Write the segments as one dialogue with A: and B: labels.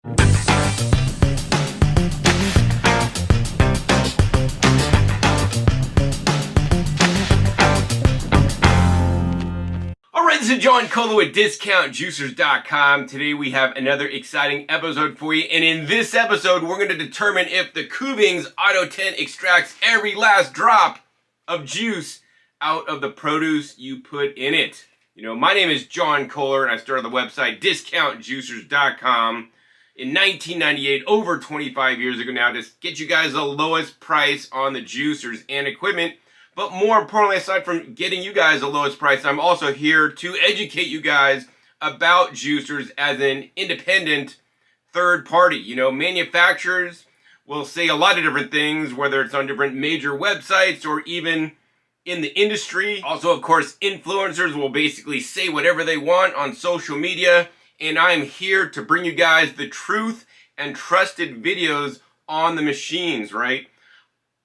A: Alright, this is John Colo at DiscountJuicers.com. Today we have another exciting episode for you, and in this episode we're going to determine if the Kuvings Auto10 extracts every last drop of juice out of the produce you put in it. You know, my name is John Kohler, and I started the website DiscountJuicers.com in 1998, over 25 years ago now, to get you guys the lowest price on the juicers and equipment. But more importantly, aside from getting you guys the lowest price, I'm also here to educate you guys about juicers as an independent third party. You know, manufacturers will say a lot of different things, whether it's on different major websites or even in the industry. Also, of course, influencers will basically say whatever they want on social media, and I'm here to bring you guys the truth and trusted videos on the machines, right?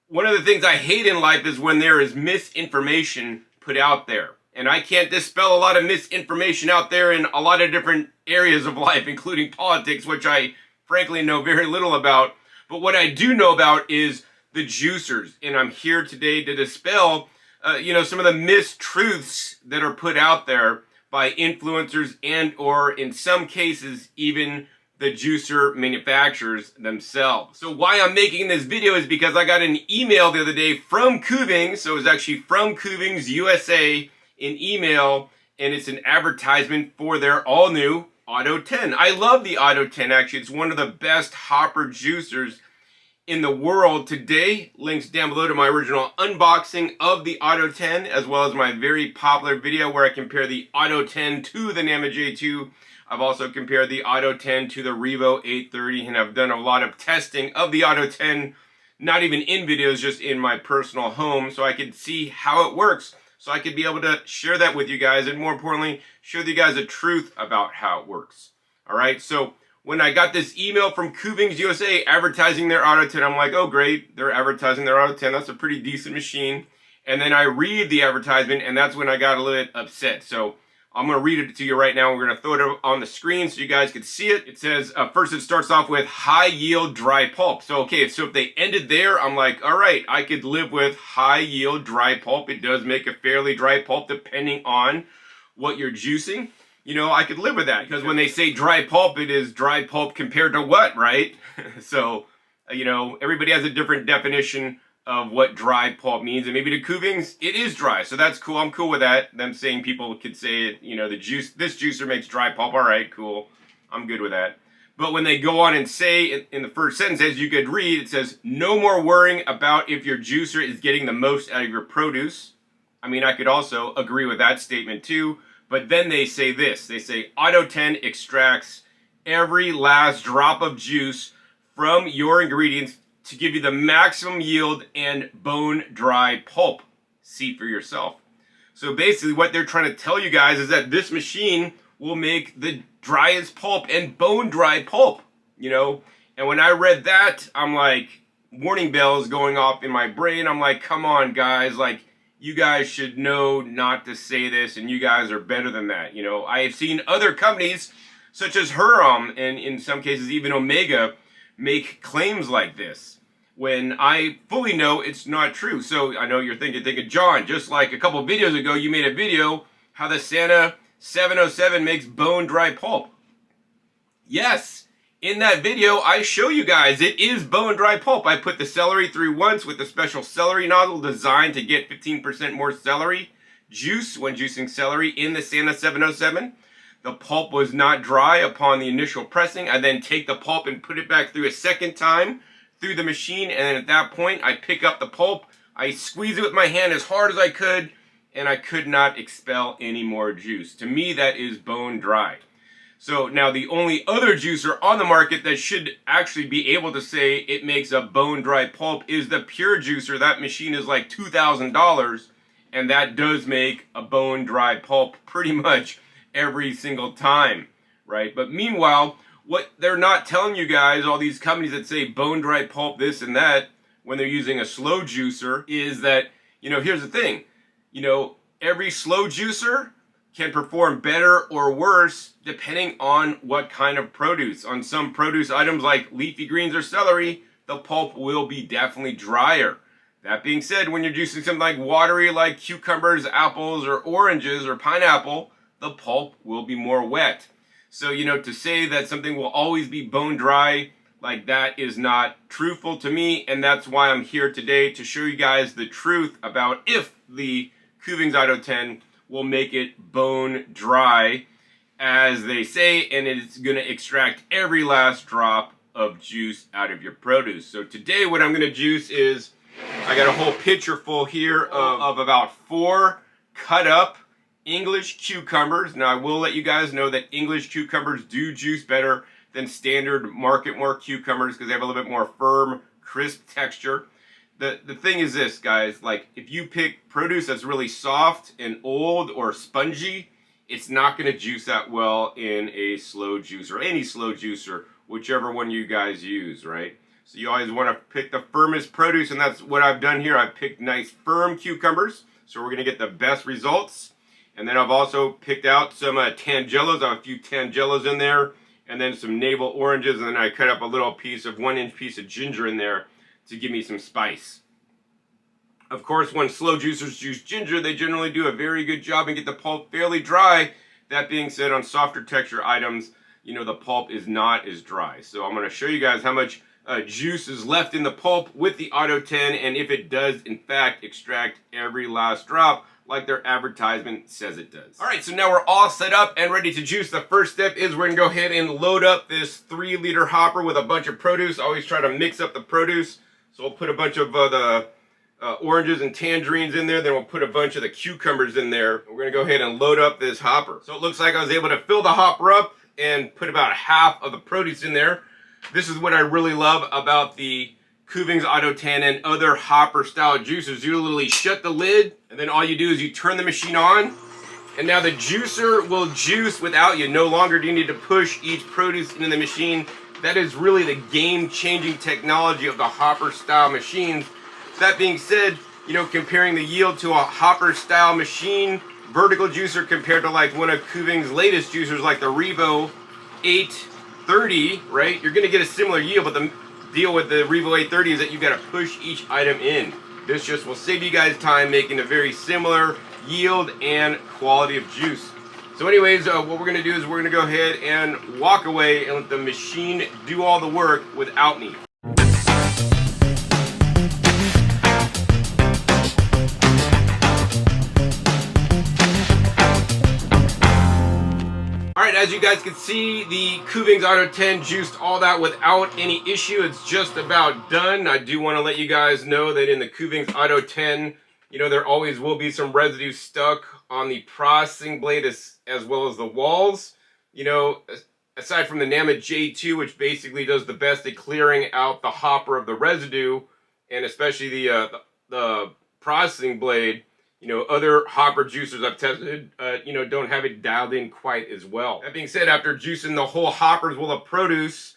A: One of the things I hate in life is when there is misinformation put out there. And I can't dispel a lot of misinformation out there in a lot of different areas of life, including politics, which I frankly know very little about. But what I do know about is the juicers. And I'm here today to dispel, some of the mistruths that are put out there by influencers and, or in some cases, even the juicer manufacturers themselves. So why I'm making this video is because I got an email the other day from Kuvings. So it was actually from Kuvings USA, an email, and it's an advertisement for their all new Auto10. I love the Auto10, actually. It's one of the best hopper juicers in the world today. Links down below to my original unboxing of the Auto10, as well as my very popular video where I compare the Auto10 to the Nama J2. I've also compared the Auto10 to the Revo 830, and I've done a lot of testing of the Auto10, not even in videos, just in my personal home, so I could see how it works, so I could be able to share that with you guys, and more importantly, show you guys the truth about how it works. Alright, so when I got this email from Kuvings USA advertising their Auto10, I'm like, oh great, they're advertising their Auto10, that's a pretty decent machine. And then I read the advertisement, and that's when I got a little bit upset. So I'm going to read it to you right now. We're going to throw it on the screen so you guys can see it. It says, first it starts off with high yield dry pulp. So, okay, so if they ended there, I'm like, all right, I could live with high yield dry pulp. It does make a fairly dry pulp depending on what you're juicing. You know, I could live with that, because when they say dry pulp, it is dry pulp compared to what, right? So, you know, everybody has a different definition of what dry pulp means, and maybe to Kuvings, it is dry, so that's cool. I'm cool with that. Them saying people could say it, you know, this juicer makes dry pulp. All right, cool. I'm good with that. But when they go on and say in the first sentence, as you could read, it says, no more worrying about if your juicer is getting the most out of your produce. I mean, I could also agree with that statement too, but then they say this. They say, Auto10 extracts every last drop of juice from your ingredients to give you the maximum yield and bone dry pulp. See for yourself. So basically what they're trying to tell you guys is that this machine will make the driest pulp and bone dry pulp, you know. And when I read that, I'm like, warning bells going off in my brain. I'm like, come on guys, like, you guys should know not to say this, and you guys are better than that. You know, I have seen other companies such as Hurom and in some cases even Omega make claims like this, when I fully know it's not true. So I know you're thinking, John, just like a couple of videos ago, you made a video how the Santa 707 makes bone dry pulp. Yes, in that video, I show you guys it is bone dry pulp. I put the celery through once with a special celery nozzle designed to get 15% more celery juice when juicing celery in the Santa 707. The pulp was not dry upon the initial pressing. I then take the pulp and put it back through a second time through the machine, and then at that point I pick up the pulp, I squeeze it with my hand as hard as I could, and I could not expel any more juice. To me, that is bone dry. So now the only other juicer on the market that should actually be able to say it makes a bone dry pulp is the Pure Juicer. That machine is like $2,000, and that does make a bone dry pulp pretty much every single time, right? But meanwhile, what they're not telling you guys, all these companies that say bone dry pulp this and that, when they're using a slow juicer, is that, you know, here's the thing, you know, every slow juicer can perform better or worse depending on what kind of produce. On some produce items like leafy greens or celery, the pulp will be definitely drier. That being said, when you're juicing something like watery like cucumbers, apples, or oranges, or pineapple, the pulp will be more wet. So, to say that something will always be bone dry, like that is not truthful to me, and that's why I'm here today to show you guys the truth about if the Kuvings Auto10 will make it bone dry, as they say, and it's going to extract every last drop of juice out of your produce. So today what I'm going to juice is, I got a whole pitcher full here of about 4 cut up English cucumbers. Now I will let you guys know that English cucumbers do juice better than standard market cucumbers because they have a little bit more firm, crisp texture. The thing is this, guys, like if you pick produce that's really soft and old or spongy, it's not going to juice that well in a slow juicer, any slow juicer, whichever one you guys use, right? So you always want to pick the firmest produce, and that's what I've done here. I've picked nice firm cucumbers, so we're going to get the best results. And then I've also picked out some tangelos. I have a few tangelos in there, and then some navel oranges, and then I cut up a little piece of 1-inch piece of ginger in there to give me some spice. Of course, when slow juicers juice ginger, they generally do a very good job and get the pulp fairly dry. That being said, on softer texture items, the pulp is not as dry. So I'm going to show you guys how much juice is left in the pulp with the Auto10, and if it does, in fact, extract every last drop like their advertisement says it does. All right, so now we're all set up and ready to juice. The first step is we're going to go ahead and load up this 3-liter hopper with a bunch of produce. I always try to mix up the produce. So we'll put a bunch of the oranges and tangerines in there. Then we'll put a bunch of the cucumbers in there. We're going to go ahead and load up this hopper. So it looks like I was able to fill the hopper up and put about half of the produce in there. This is what I really love about the Kuvings Auto10 and other hopper style juicers. You literally shut the lid, and then all you do is you turn the machine on, and now the juicer will juice without you. No longer do you need to push each produce into the machine. That is really the game-changing technology of the hopper-style machines. That being said, comparing the yield to a hopper-style machine, vertical juicer compared to like one of Kuvings' latest juicers like the Revo 830, right? You're going to get a similar yield, but the deal with the Revo 830 is that you've got to push each item in. This just will save you guys time making a very similar yield and quality of juice. So anyways, what we're going to do is we're going to go ahead and walk away and let the machine do all the work without me. Alright, as you guys can see, the Kuvings Auto10 juiced all that without any issue. It's just about done. I do want to let you guys know that in the Kuvings Auto10, there always will be some residue stuck on the processing blade as well as the walls. Aside from the NAMA J2, which basically does the best at clearing out the hopper of the residue, and especially the processing blade, other hopper juicers I've tested, don't have it dialed in quite as well. That being said, after juicing the whole hoppers full of produce,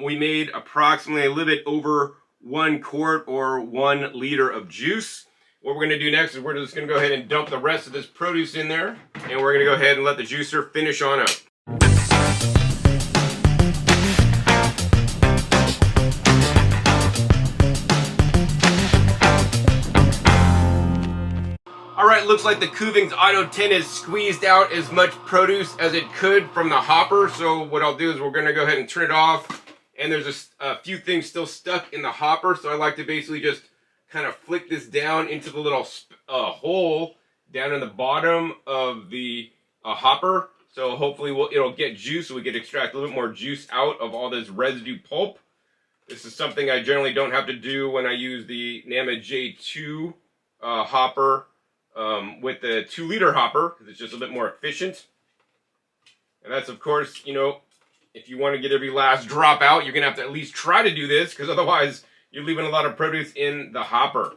A: we made approximately a little bit over 1 quart or 1 liter of juice. What we're going to do next is we're just going to go ahead and dump the rest of this produce in there, and we're going to go ahead and let the juicer finish on up. Alright, looks like the Kuvings Auto10 has squeezed out as much produce as it could from the hopper. So what I'll do is we're going to go ahead and turn it off. And there's a few things still stuck in the hopper. So I like to basically just kind of flick this down into the little hole down in the bottom of the hopper. So hopefully it'll get juice so we can extract a little bit more juice out of all this residue pulp. This is something I generally don't have to do when I use the NAMA J2 hopper with the 2-liter hopper, because it's just a bit more efficient. And that's, of course, if you want to get every last drop out, you're going to have to at least try to do this, because otherwise you're leaving a lot of produce in the hopper.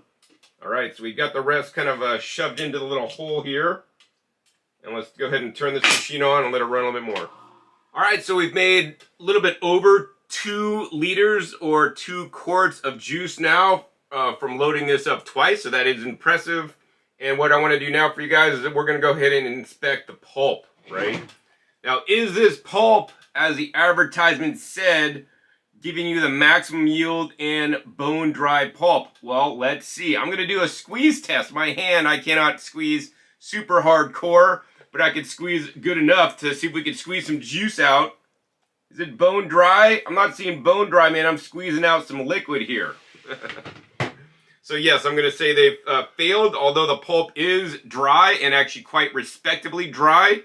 A: Alright, so we got the rest kind of shoved into the little hole here. And let's go ahead and turn this machine on and let it run a little bit more. Alright, so we've made a little bit over 2 liters or 2 quarts of juice now from loading this up twice, so that is impressive. And what I want to do now for you guys is that we're going to go ahead and inspect the pulp, right? Now, is this pulp, as the advertisement said, giving you the maximum yield and bone dry pulp? Well, let's see. I'm going to do a squeeze test. My hand, I cannot squeeze super hardcore, but I could squeeze good enough to see if we could squeeze some juice out. Is it bone dry? I'm not seeing bone dry, man. I'm squeezing out some liquid here. So yes, I'm going to say they've failed, although the pulp is dry and actually quite respectably dry.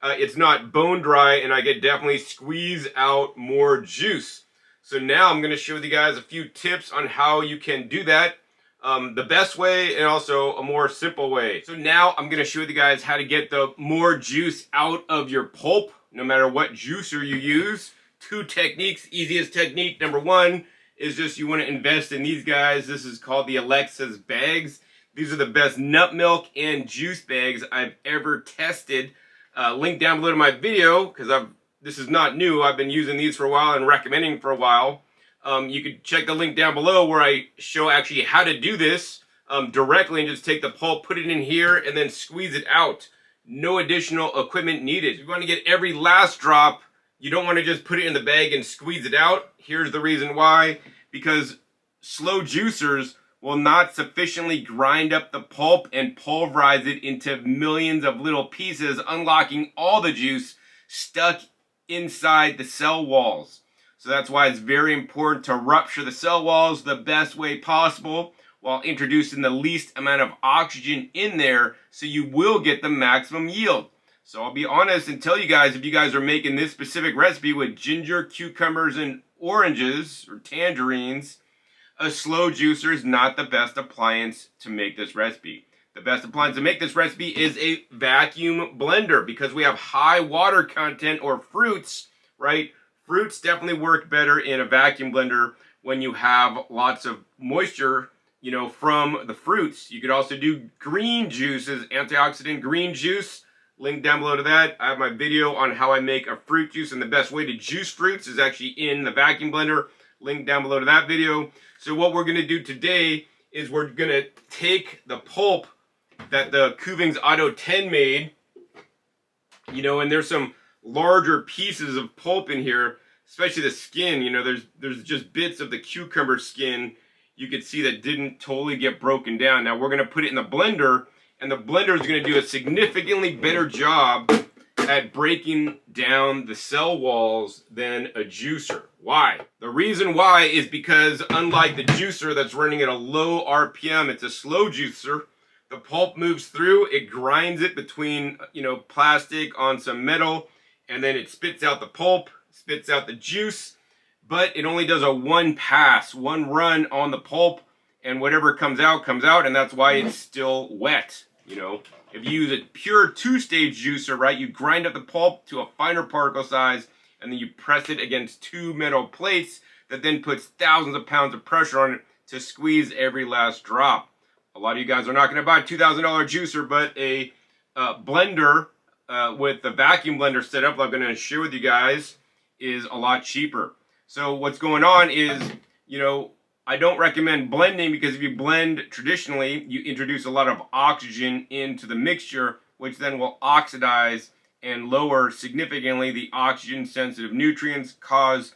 A: It's not bone dry, and I could definitely squeeze out more juice. So now I'm going to show you guys a few tips on how you can do that. The best way and also a more simple way. So now I'm going to show you guys how to get the more juice out of your pulp, no matter what juicer you use. 2 techniques. Easiest technique, number 1, is just you want to invest in these guys. This is called the Alexa's bags. These are the best nut milk and juice bags I've ever tested. Link down below to my video, because this is not new. I've been using these for a while and recommending for a while. You could check the link down below where I show actually how to do this directly, and just take the pulp, put it in here, and then squeeze it out. No additional equipment needed. You want to get every last drop. You don't want to just put it in the bag and squeeze it out. Here's the reason why. Because slow juicers will not sufficiently grind up the pulp and pulverize it into millions of little pieces, unlocking all the juice stuck inside the cell walls. So that's why it's very important to rupture the cell walls the best way possible while introducing the least amount of oxygen in there, so you will get the maximum yield. So I'll be honest and tell you guys, if you guys are making this specific recipe with ginger, cucumbers, and oranges or tangerines, a slow juicer is not the best appliance to make this recipe. The best appliance to make this recipe is a vacuum blender, because we have high water content, or fruits, right? Fruits definitely work better in a vacuum blender when you have lots of moisture, you know, from the fruits. You could also do green juices, antioxidant green juice. Link down below to that. I have my video on how I make a fruit juice, and the best way to juice fruits is actually in the vacuum blender. Link down below to that video. So what we're going to do today is we're going to take the pulp that the Kuvings Auto10 made, you know, and there's some larger pieces of pulp in here, especially the skin. You know, there's just bits of the cucumber skin you could see that didn't totally get broken down. Now we're going to put it in the blender, and the blender is going to do a significantly better job at breaking down the cell walls than a juicer. Why? The reason why is because, unlike the juicer that's running at a low RPM, it's a slow juicer. The pulp moves through, it grinds it between, you know, plastic on some metal, and then it spits out the pulp, spits out the juice, but it only does a one pass, one run on the pulp, and whatever comes out, and that's why it's still wet, you know. If you use a pure 2-stage juicer, right, you grind up the pulp to a finer particle size, and then you press it against 2 metal plates that then puts thousands of pounds of pressure on it to squeeze every last drop. A lot of you guys are not going to buy a $2,000 juicer, but a blender with the vacuum blender setup I'm going to share with you guys is a lot cheaper. So what's going on is, you know, I don't recommend blending, because if you blend traditionally, you introduce a lot of oxygen into the mixture, which then will oxidize and lower significantly the oxygen-sensitive nutrients, cause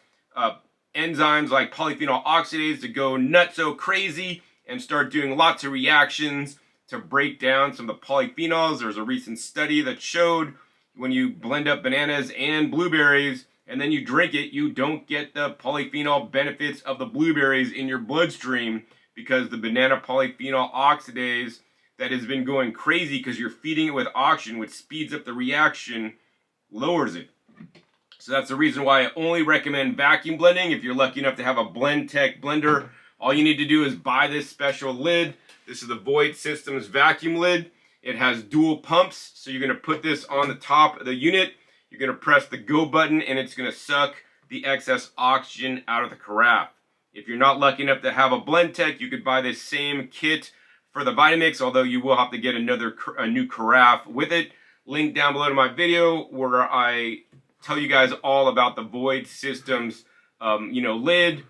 A: enzymes like polyphenol oxidase to go nutso crazy and start doing lots of reactions to break down some of the polyphenols. There's a recent study that showed when you blend up bananas and blueberries and then you drink it, you don't get the polyphenol benefits of the blueberries in your bloodstream, because the banana polyphenol oxidase that has been going crazy because you're feeding it with oxygen, which speeds up the reaction, lowers it. So that's the reason why I only recommend vacuum blending. If you're lucky enough to have a Blendtec blender, all you need to do is buy this special lid. This is the Void Systems vacuum lid. It has dual pumps, so you're going to put this on the top of the unit. You're going to press the go button, and it's going to suck the excess oxygen out of the carafe. If you're not lucky enough to have a Blendtec, you could buy this same kit for the Vitamix, although you will have to get a new carafe with it. Link down below to my video where I tell you guys all about the Void Systems lid.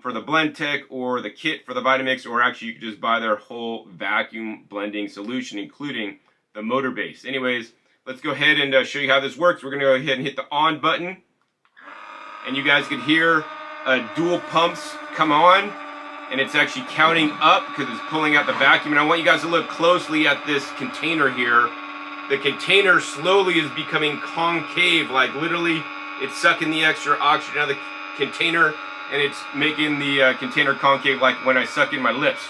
A: for the Blendtec or the kit for the Vitamix, or actually you could just buy their whole vacuum blending solution, including the motor base. Anyways, let's go ahead and show you how this works. We're going to go ahead and hit the on button, and you guys can hear dual pumps come on, and it's actually counting up because it's pulling out the vacuum. And I want you guys to look closely at this container here. The container slowly is becoming concave, like literally it's sucking the extra oxygen out of the container, and it's making the container concave like when I suck in my lips.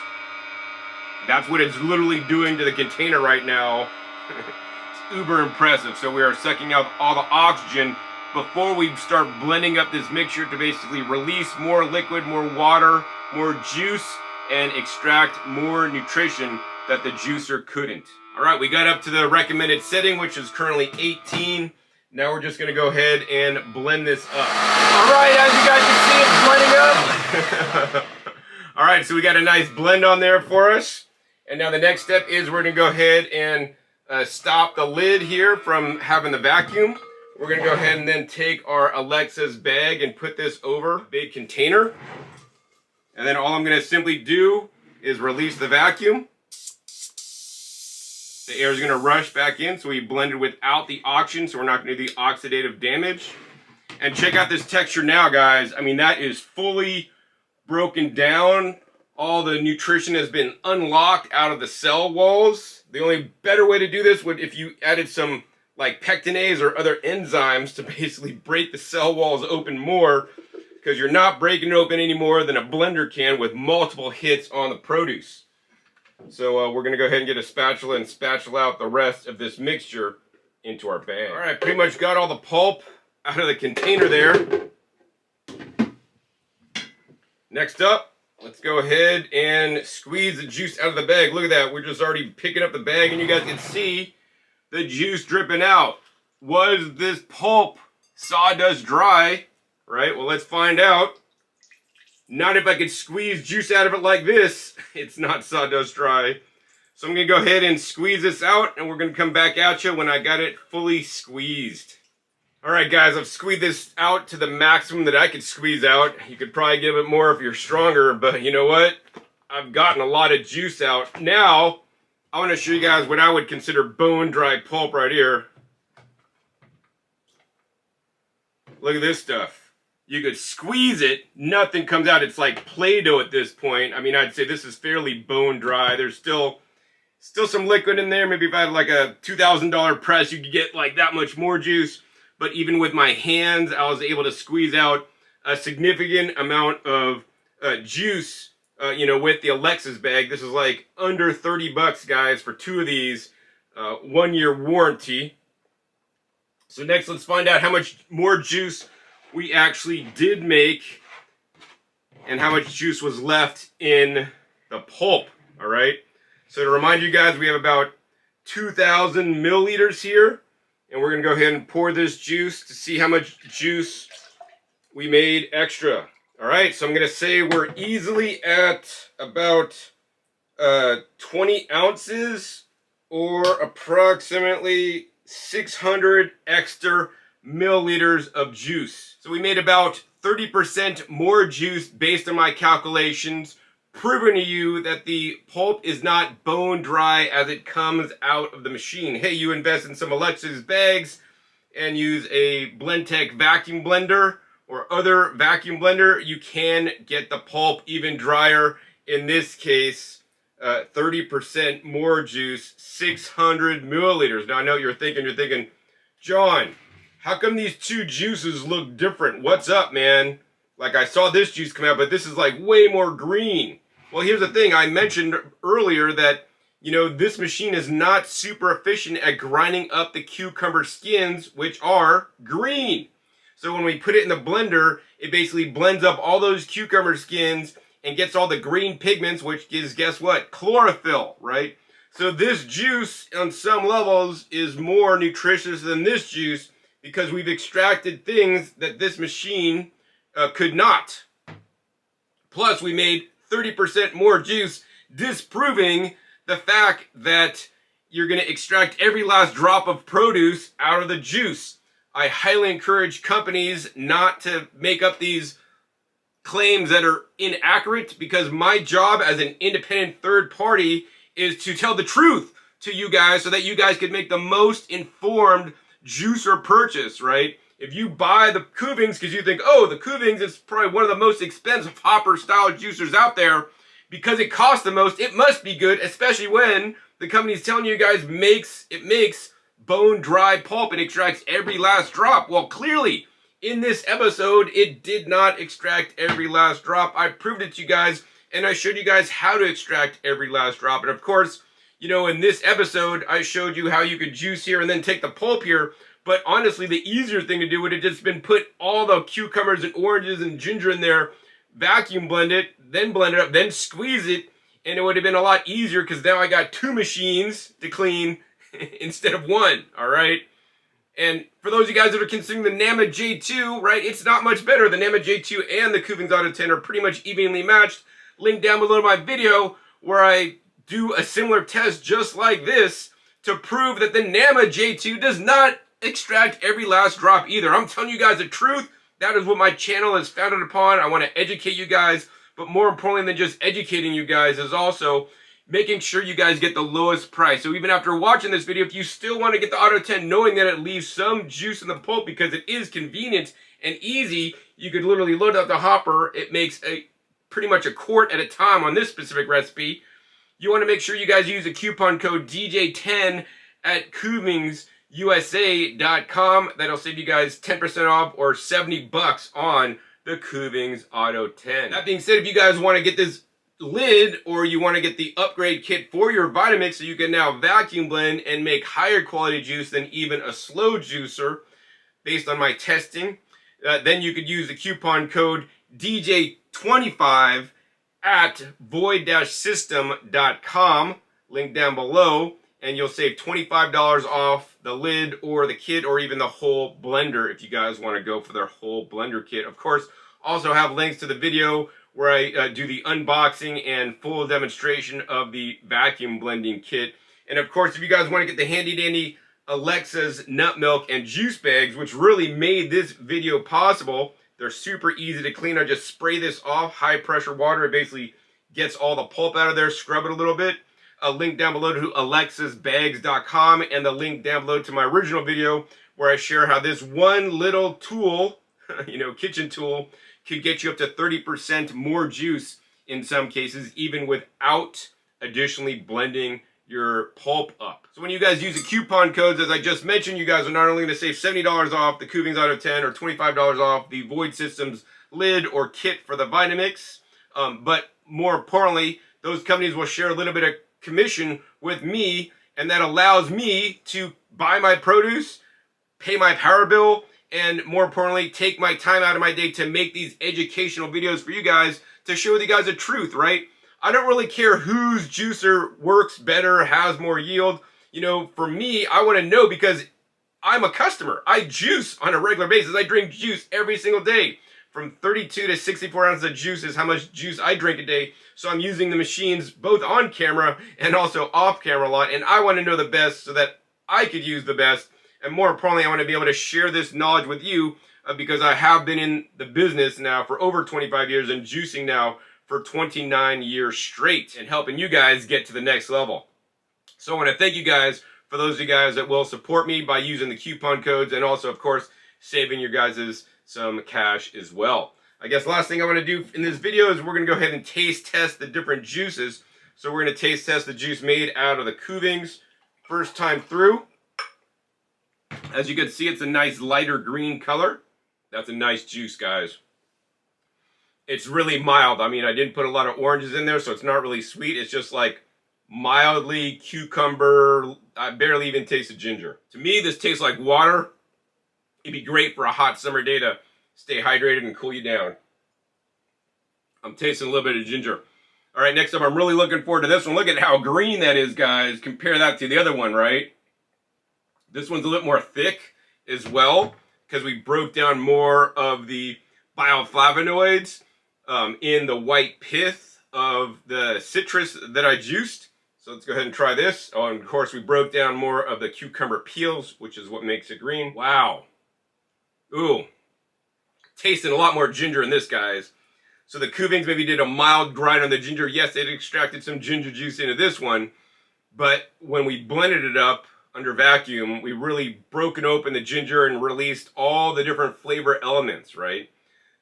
A: That's what it's literally doing to the container right now. It's uber impressive. So we are sucking out all the oxygen before we start blending up this mixture to basically release more liquid, more water, more juice, and extract more nutrition that the juicer couldn't. All right, we got up to the recommended setting, which is currently 18. Now we're just gonna go ahead and blend this up. All right, as you guys can see, it's blending up. All right, so we got a nice blend on there for us. And now the next step is we're gonna go ahead and stop the lid here from having the vacuum. We're gonna go ahead and then take our Alexa's bag and put this over a big container. And then all I'm gonna simply do is release the vacuum. The air is going to rush back in, so we blended without the oxygen, so we're not going to do the oxidative damage. And check out this texture now, guys. I mean, that is fully broken down. All the nutrition has been unlocked out of the cell walls. The only better way to do this would if you added some like pectinase or other enzymes to basically break the cell walls open more, because you're not breaking it open any more than a blender can with multiple hits on the produce. So we're going to go ahead and get a spatula and spatula out the rest of this mixture into our bag. All right, pretty much got all the pulp out of the container there. Next up, let's go ahead and squeeze the juice out of the bag. Look at that. We're just already picking up the bag, and you guys can see the juice dripping out. Was this pulp sawdust dry? Right, well, let's find out. Not if I could squeeze juice out of it like this. It's not sawdust dry. So I'm going to go ahead and squeeze this out, and we're going to come back at you when I got it fully squeezed. All right, guys, I've squeezed this out to the maximum that I could squeeze out. You could probably give it more if you're stronger, but you know what? I've gotten a lot of juice out. Now, I want to show you guys what I would consider bone-dry pulp right here. Look at this stuff. You could squeeze it, nothing comes out. It's like Play-Doh at this point. I mean, I'd say this is fairly bone dry. There's still some liquid in there. Maybe if I had like a $2,000 press, you could get like that much more juice. But even with my hands, I was able to squeeze out a significant amount of juice, you know, with the Alexa's bag. This is like under 30 bucks, guys, for 2 of these, 1-year warranty. So next, let's find out how much more juice we actually did make and how much juice was left in the pulp. All right, so to remind you guys, we have about 2,000 milliliters here, and we're gonna go ahead and pour this juice to see how much juice we made extra. All right, so I'm gonna say we're easily at about 20 ounces, or approximately 600 extra milliliters of juice. So we made about 30% more juice based on my calculations, proving to you that the pulp is not bone dry as it comes out of the machine. Hey, you invest in some Alexa's bags and use a Blendtec vacuum blender or other vacuum blender, you can get the pulp even drier. In this case, 30% more juice, 600 milliliters. Now I know what you're thinking, John, how come these two juices look different? What's up, man? Like, I saw this juice come out, but this is like way more green. Well, here's the thing. I mentioned earlier that, you know, this machine is not super efficient at grinding up the cucumber skins, which are green. So when we put it in the blender, it basically blends up all those cucumber skins and gets all the green pigments, which is, guess what? Chlorophyll, right? So this juice, on some levels, is more nutritious than this juice, because we've extracted things that this machine could not. Plus, we made 30% more juice, disproving the fact that you're going to extract every last drop of produce out of the juice. I highly encourage companies not to make up these claims that are inaccurate, because my job as an independent third party is to tell the truth to you guys so that you guys could make the most informed juicer purchase, right? If you buy the Kuvings because you think, oh, the Kuvings is probably one of the most expensive hopper style juicers out there because it costs the most, it must be good, especially when the company's telling you guys it makes bone dry pulp and extracts every last drop. Well, clearly in this episode, it did not extract every last drop. I proved it to you guys, and I showed you guys how to extract every last drop. And of course, you know, in this episode, I showed you how you could juice here and then take the pulp here. But honestly, the easier thing to do would have just been put all the cucumbers and oranges and ginger in there, vacuum blend it, then blend it up, then squeeze it, and it would have been a lot easier because now I got 2 machines to clean instead of 1, all right? And for those of you guys that are considering the Nama J2, right, it's not much better. The Nama J2 and the Kuvings Auto10 are pretty much evenly matched. Link down below to my video where I do a similar test just like this to prove that the Nama J2 does not extract every last drop either. I'm telling you guys the truth. That is what my channel is founded upon. I want to educate you guys, but more importantly than just educating you guys is also making sure you guys get the lowest price. So even after watching this video, if you still want to get the Auto10 knowing that it leaves some juice in the pulp because it is convenient and easy, you could literally load up the hopper. It makes pretty much a quart at a time on this specific recipe. You want to make sure you guys use the coupon code DJ10 at KuvingsUSA.com. That'll save you guys 10% off or 70 bucks on the Kuvings Auto10. That being said, if you guys want to get this lid or you want to get the upgrade kit for your Vitamix so you can now vacuum blend and make higher quality juice than even a slow juicer based on my testing, then you could use the coupon code DJ25 at void-system.com, link down below, and you'll save $25 off the lid or the kit or even the whole blender if you guys want to go for their whole blender kit. Of course, also have links to the video where I do the unboxing and full demonstration of the vacuum blending kit. And of course, if you guys want to get the handy dandy Alexa's nut milk and juice bags, which really made this video possible, they're super easy to clean. I just spray this off, high pressure water. It basically gets all the pulp out of there, scrub it a little bit. A link down below to alexasbags.com and the link down below to my original video where I share how this one little tool, you know, kitchen tool, could get you up to 30% more juice in some cases, even without additionally blending your pulp up. So when you guys use the coupon codes, as I just mentioned, you guys are not only going to save $70 off the Kuvings Auto10 or $25 off the Void Systems lid or kit for the Vitamix, but more importantly, those companies will share a little bit of commission with me, and that allows me to buy my produce, pay my power bill, and more importantly, take my time out of my day to make these educational videos for you guys to show you guys the truth, right? I don't really care whose juicer works better, has more yield. You know, for me, I want to know because I'm a customer. I juice on a regular basis. I drink juice every single day. From 32 to 64 ounces of juice is how much juice I drink a day. So I'm using the machines both on camera and also off camera a lot. And I want to know the best so that I could use the best. And more importantly, I want to be able to share this knowledge with you because I have been in the business now for over 25 years and juicing now for 29 years straight and helping you guys get to the next level. So I want to thank you guys for those of you guys that will support me by using the coupon codes and also, of course, saving your guys' some cash as well. I guess last thing I want to do in this video is we're going to go ahead and taste test the different juices. So we're going to taste test the juice made out of the Kuvings first time through. As you can see, it's a nice lighter green color. That's a nice juice, guys. It's really mild. I mean, I didn't put a lot of oranges in there, so it's not really sweet. It's just like mildly cucumber. I barely even taste the ginger. To me, this tastes like water. It'd be great for a hot summer day to stay hydrated and cool you down. I'm tasting a little bit of ginger. All right, next up, I'm really looking forward to this one. Look at how green that is, guys. Compare that to the other one, right? This one's a little more thick as well because we broke down more of the bioflavonoids in the white pith of the citrus that I juiced. So let's go ahead and try this. Oh, and of course, we broke down more of the cucumber peels, which is what makes it green. Wow. Ooh. Tasting a lot more ginger in this, guys. So the Kuvings maybe did a mild grind on the ginger. Yes, it extracted some ginger juice into this one, but when we blended it up under vacuum, we really broken open the ginger and released all the different flavor elements, right?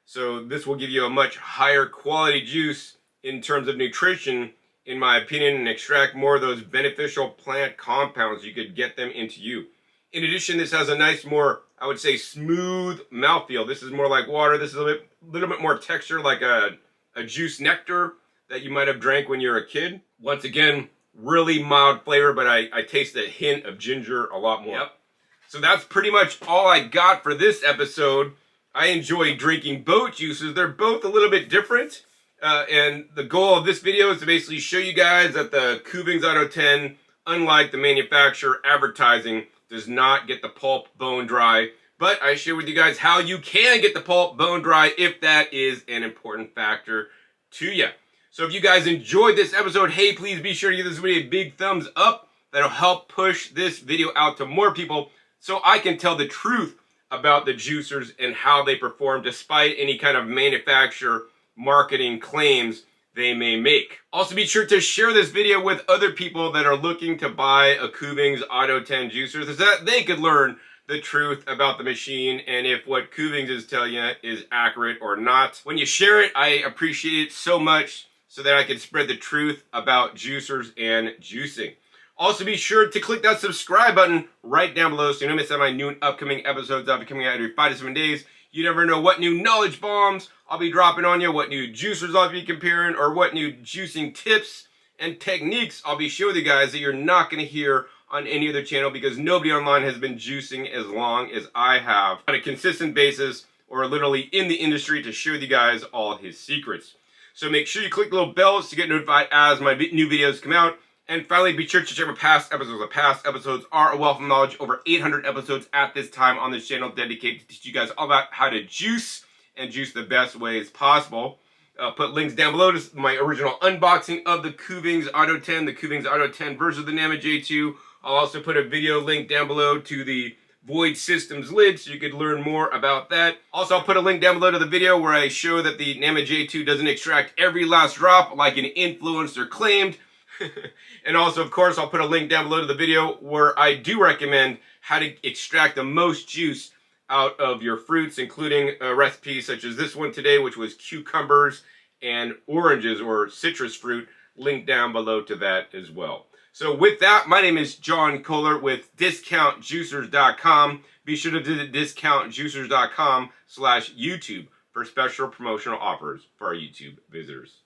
A: So this will give you a much higher quality juice in terms of nutrition, in my opinion, and extract more of those beneficial plant compounds. You could get them into you. In addition, this has a nice, more, I would say, smooth mouthfeel. This is more like water. This is a little bit more texture, like a juice nectar that you might have drank when you were a kid. Once again, really mild flavor, but I taste a hint of ginger a lot more. Yep. So that's pretty much all I got for this episode. I enjoy drinking both juices. They're both a little bit different. And the goal of this video is to basically show you guys that the Kuvings Auto10, unlike the manufacturer advertising, does not get the pulp bone dry. But I share with you guys how you can get the pulp bone dry if that is an important factor to you. So if you guys enjoyed this episode, hey, please be sure to give this video a big thumbs up. That'll help push this video out to more people so I can tell the truth about the juicers and how they perform despite any kind of manufacturer marketing claims they may make. Also be sure to share this video with other people that are looking to buy a Kuvings Auto10 juicer so that they could learn the truth about the machine and if what Kuvings is telling you is accurate or not. When you share it, I appreciate it so much so that I can spread the truth about juicers and juicing. Also be sure to click that subscribe button right down below so you don't miss out on my new and upcoming episodes that'll be coming out every 5 to 7 days. You never know what new knowledge bombs I'll be dropping on you, what new juicers I'll be comparing, or what new juicing tips and techniques I'll be showing you guys that you're not going to hear on any other channel because nobody online has been juicing as long as I have on a consistent basis or literally in the industry to show you guys all his secrets. So make sure you click the little bells to get notified as my new videos come out. And finally, be sure to check my past episodes. The past episodes are a wealth of knowledge. Over 800 episodes at this time on this channel dedicated to teach you guys all about how to juice and juice the best ways possible. Put links down below to my original unboxing of the Kuvings Auto10, the Kuvings Auto10 versus the NAMA J2. I'll also put a video link down below to the Void Systems lid so you could learn more about that. Also, I'll put a link down below to the video where I show that the NAMA J2 doesn't extract every last drop like an influencer claimed. And also, of course, I'll put a link down below to the video where I do recommend how to extract the most juice out of your fruits, including recipes such as this one today, which was cucumbers and oranges or citrus fruit, linked down below to that as well. So with that, my name is John Kohler with DiscountJuicers.com. Be sure to visit DiscountJuicers.com/YouTube for special promotional offers for our YouTube visitors.